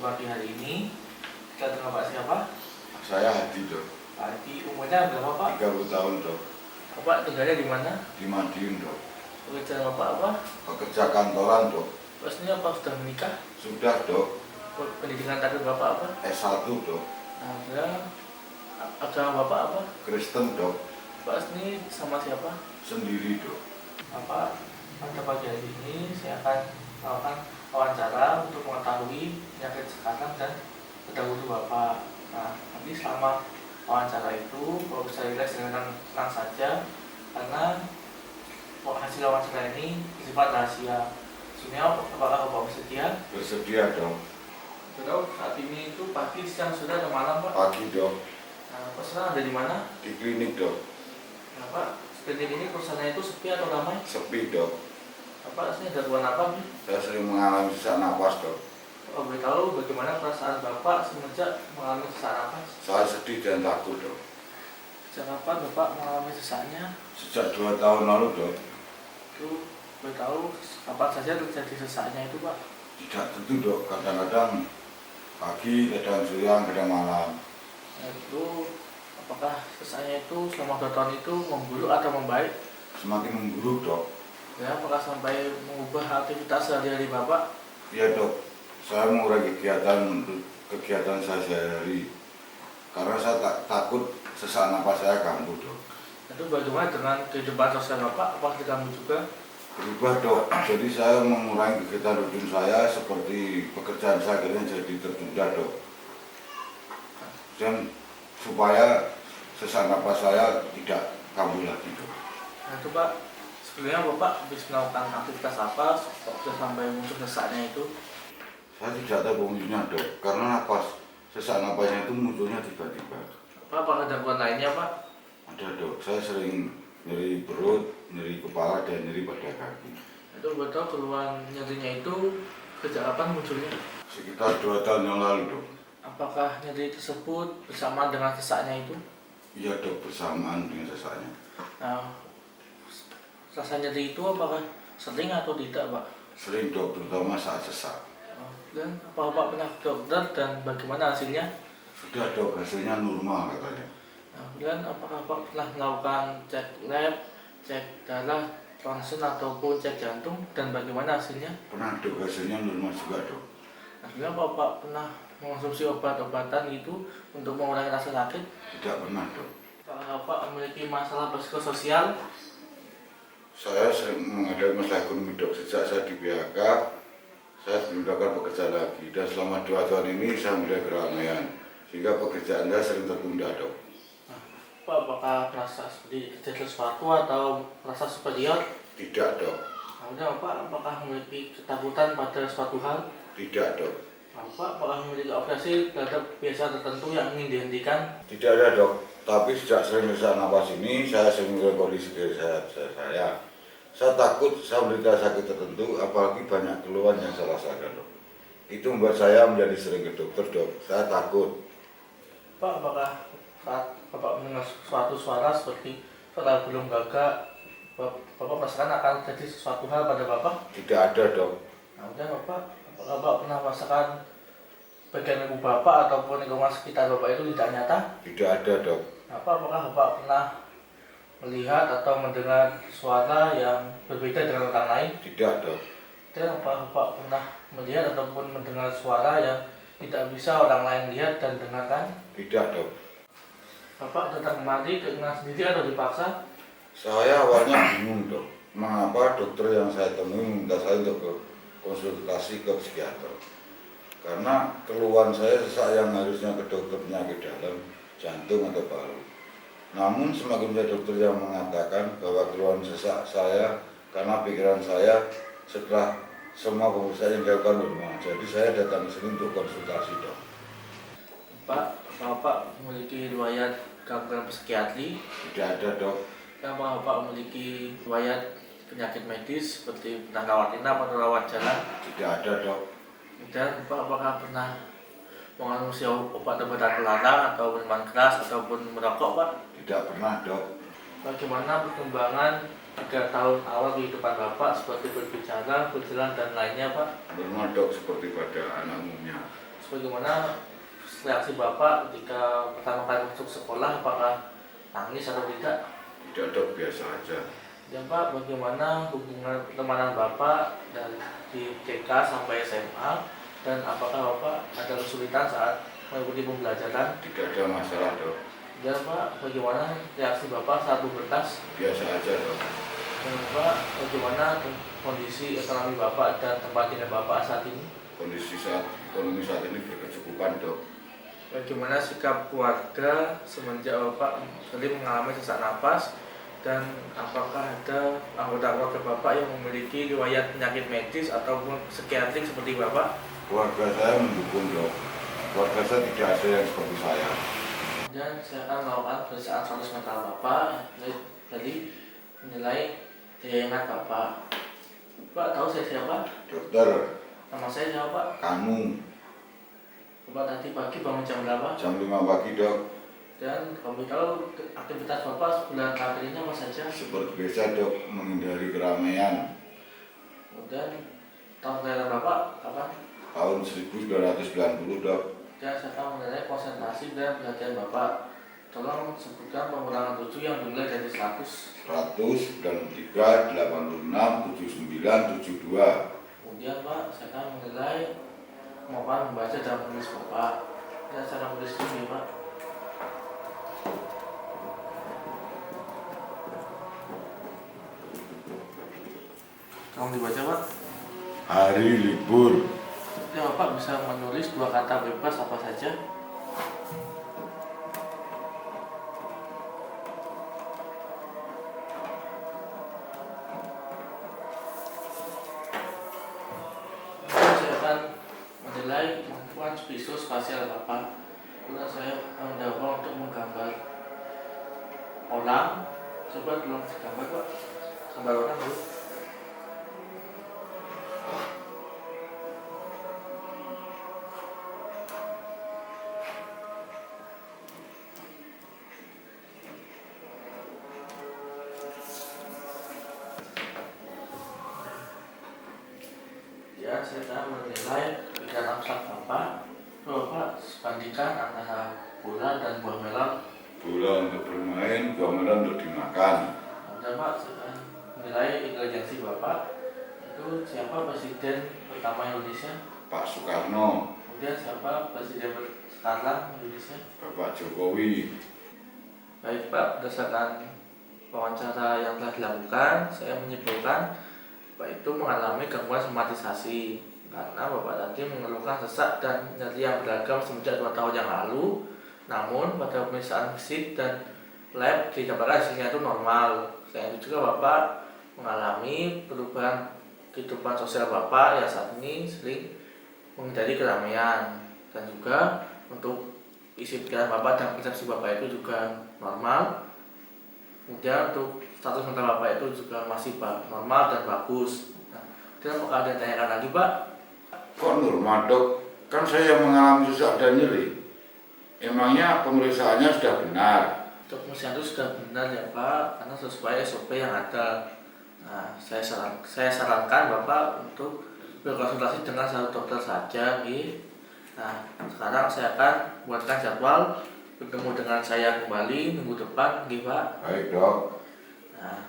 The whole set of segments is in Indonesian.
pagi hari ini kita dengan Pak siapa? Saya Hadi, Dok. Pak Hadi, umurnya berapa Pak? 30 tahun, Dok. Bapak tinggalnya di mana? Di Madiun, Dok. Pekerjaan Bapak apa? Pekerja kantoran, Dok. Pastinya Pak sudah menikah? Sudah, Dok. Pendidikan terakhir Bapak apa? S1, Dok. Nah, agama Bapak apa? Kristen, Dok. Pak ini sama siapa? Sendiri, Dok. Bapak, pada pagi hari ini saya akan melakukan wawancara untuk mengetahui penyakit sekarang dan terdahulu Bapak. Nah, nanti selama wawancara itu Bapak bisa rileks dengan tenang saja karena hasil wawancara ini bersifat rahasia. Sebenarnya apakah Bapak bersedia? Bersedia, Dok. Betul, saat ini itu pagi, siang, sore, atau malam Pak? Pagi, Dok. Nah, Pak sekarang ada di mana? Di klinik, Dok. Nah, Pak, klinik ini perusahaannya itu sepi atau ramai? Sepi, Dok. Bapak sini gangguan apa nih? Saya sering mengalami sesak napas, Dok. Kalau boleh tahu bagaimana perasaan Bapak semenjak mengalami sesak napas? Saya sedih dan takut, Dok. Sejak kapan Bapak mengalami sesaknya? Sejak 2 tahun lalu, Dok. Itu boleh tahu kapan saja terjadi sesaknya itu Pak? Tidak tentu, Dok. Kadang-kadang pagi, kadang siang, kadang malam. Nah, itu apakah sesaknya itu selama 2 tahun itu memburuk atau membaik? Semakin memburuk, Dok. Ya, apakah sampai mengubah aktivitas sehari-hari Bapak? Iya, Dok. Saya mengurangi kegiatan saya sehari-hari karena saya takut sesak napas saya ganggu, Dok. Itu bagaimana dengan kehidupan sosial Bapak? Apakah diganggu juga? Berubah, Dok. Jadi saya mengurangi kegiatan rutin saya seperti pekerjaan saya akhirnya jadi tertunda, Dok. Dan supaya sesak napas saya tidak kambuh lagi, Dok. Nah, itu Pak, sebenarnya Bapak habis melakukan aktivitas apa kok bisa sampai muncul sesaknya itu? Saya tidak tahu penyebabnya, Dok. Karena sesak napasnya itu munculnya tiba-tiba. Apakah ada gangguan lainnya Pak? Ada, Dok. Saya sering nyeri perut, nyeri kepala, dan nyeri pada kaki. Itu betul keluhan nyerinya itu sejak kapan munculnya? Sekitar 2 tahun yang lalu, Dok. Apakah nyeri tersebut bersamaan dengan sesaknya itu? Iya, Dok, bersamaan dengan sesaknya. Nah, rasa nyeri itu apakah sering atau tidak Pak? Sering, Dok, terutama saat sesak. Dan apa Bapak pernah ke dokter dan bagaimana hasilnya? Sudah, Dok, hasilnya normal katanya. Nah, kemudian apakah Bapak pernah melakukan cek lab, cek darah, ronsen ataupun cek jantung dan bagaimana hasilnya? Pernah, Dok, hasilnya normal juga, Dok. Nah, kemudian Bapak pernah mengonsumsi obat-obatan itu untuk mengurangi rasa sakit? Tidak pernah, Dok. Apakah Bapak memiliki masalah psikososial? Saya sering menghadapi masalah ekonomi, Dok. Sejak saya di PHK, saya belum mendapatkan pekerjaan lagi. Dan selama 2 tahun ini saya mulai keramaian. Sehingga pekerjaan saya sering tertunda, Dok. Nah, Pak, apakah merasa seperti terjadi sesuatu atau merasa superior? Tidak, Dok. Kemudian Bapak apakah memiliki ketakutan pada suatu hal? Tidak, Dok. Bapak apakah memiliki obsesi terhadap kebiasaan tertentu yang ingin dihentikan? Tidak ada, Dok. Tapi sejak sering sesak napas ini, saya sering melihat kondisi diri saya. Saya takut saya menderita sakit tertentu, apalagi banyak keluhan yang saya rasakan, Dok. Itu membuat saya menjadi sering ke dokter, Dok. Saya takut. Pak, apakah saat Bapak mendengar suatu suara seperti suara belum gagak, Bapak merasakan akan terjadi sesuatu hal pada Bapak? Tidak ada, Dok. Nah, kemudian apakah Bapak pernah merasakan bagian ibu Bapak ataupun lingkungan sekitar Bapak itu tidak nyata? Tidak ada, Dok. Apakah Bapak pernah melihat atau mendengar suara yang berbeda dengan orang lain? Tidak, Dok. Dan apakah Bapak pernah melihat ataupun mendengar suara yang tidak bisa orang lain lihat dan dengarkan? Tidak, Dok. Bapak datang kemari dengan sendiri atau dipaksa? Saya awalnya bingung, Dok. Mengapa dokter yang saya temui meminta saya untuk konsultasi ke psikiater? Karena keluhan saya sesak yang harusnya ke dokter penyakit dalam, jantung atau paru. Namun semakin banyak dokter yang mengatakan bahwa keluhan sesak saya karena pikiran saya setelah semua pemeriksaan yang dilakukan normal. Jadi saya datang ke sini untuk konsultasi, Dok. Pak, Bapak memiliki riwayat gangguan psikiatri? Tidak ada, Dok. Apakah Bapak memiliki riwayat penyakit medis seperti pernah rawat inap atau rawat jalan? Tidak ada, Dok. Dan Bapak apakah pernah mengonsumsi obat-obatan terlarang atau minuman keras ataupun merokok, Pak? Tidak pernah, Dok. Bagaimana perkembangan 3 tahun awal kehidupan Bapak seperti berbicara, berjalan dan lainnya, Pak? Normal, Dok, seperti pada anak umumnya. bagaimana reaksi Bapak ketika pertama kali masuk sekolah, apakah nangis atau tidak? Tidak dok, biasa aja. Dan Pak, bagaimana hubungan pertemanan Bapak dari TK sampai SMA, dan apakah Bapak ada kesulitan saat mengikuti pembelajaran? Tidak ada masalah dok. Dan Pak, bagaimana reaksi Bapak saat pubertas? Biasa aja dok. Dan Pak, bagaimana kondisi ekonomi Bapak dan tempat tinggal Bapak saat ini? Kondisi ekonomi saat ini berkecukupan dok. Bagaimana sikap keluarga semenjak Bapak sering mengalami sesak napas, dan apakah ada anggota keluarga Bapak yang memiliki riwayat penyakit medis ataupun psikiatrik seperti Bapak? Keluarga saya mendukung dok. Keluarga saya tidak ada yang seperti saya. Dan saya akan melakukan pemeriksaan status mental Bapak. Jadi menilai daya ingat Bapak. Bapak tahu saya siapa? Dokter, Nama saya siapa Pak? kamu Bapak tadi pagi bangun jam berapa? jam 5 pagi dok. Dan kami tahu aktivitas Bapak sebulan terakhir ini apa saja? Seperti biasa dok, menghindari keramaian. Kemudian tahun kelahiran Bapak kapan? Tahun 1990 dok. Dan saya akan menilai konsentrasi dan perhatian Bapak. Tolong sebutkan pengulangan 7 yang dimulai dari 100. 100, 93, 86, 79, 72. Kemudian Pak, saya akan menilai kemampuan membaca dan menulis Bapak. Dan saya akan menulis dulu ya Pak. Tolong dibaca Pak. Hari libur. Ya Bapak bisa menulis 2 kata bebas apa saja. Saya akan menilai kemampuan visual-spasial Bapak. Kemudian saya akan mencoba untuk menggambar orang. Coba belum gambar Pak. Gambar orang dulu. Ya, saya akan menilai pikiran abstrak Bapak. Bapak bandingkan antara bola dan buah melon. Bola untuk bermain, buah melon untuk dimakan. Dan Pak, saya akan menilai intelijensi Bapak. Itu siapa presiden pertama Indonesia? Pak Soekarno, Kemudian siapa presiden sekarang Indonesia? Bapak Jokowi. Baik Pak, berdasarkan wawancara yang telah dilakukan, saya menyimpulkan Bapak itu mengalami gangguan somatisasi karena Bapak tadi mengeluhkan sesak dan nyeri yang beragam semenjak 2 tahun yang lalu. Namun pada pemeriksaan fisik dan lab dikabarkan hasilnya itu normal. Selain itu juga Bapak mengalami perubahan kehidupan sosial Bapak yang saat ini sering menghindari keramaian, dan juga untuk isi pikiran Bapak dan persepsi Bapak itu juga normal. Kemudian untuk status mental Bapak itu juga masih normal dan bagus. Nah, dan apakah ada yang tanyakan lagi Pak? Kok normal dok? Kan saya yang mengalami sesak dan nyeri. Emangnya pemeriksaannya sudah benar? Untuk pemeriksaan itu sudah benar ya Pak, karena sesuai SOP yang ada. Nah, saya sarankan Bapak untuk berkonsultasi dengan satu dokter saja, gitu. Nah, sekarang saya akan buatkan jadwal bertemu dengan saya kembali minggu depan, gitu Pak. Baik dok. Nah,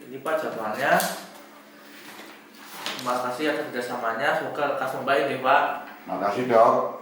ini Pak jadwalnya. Terima kasih atas kerjasamanya, semoga lekas membaik nih Pak. Makasih dok.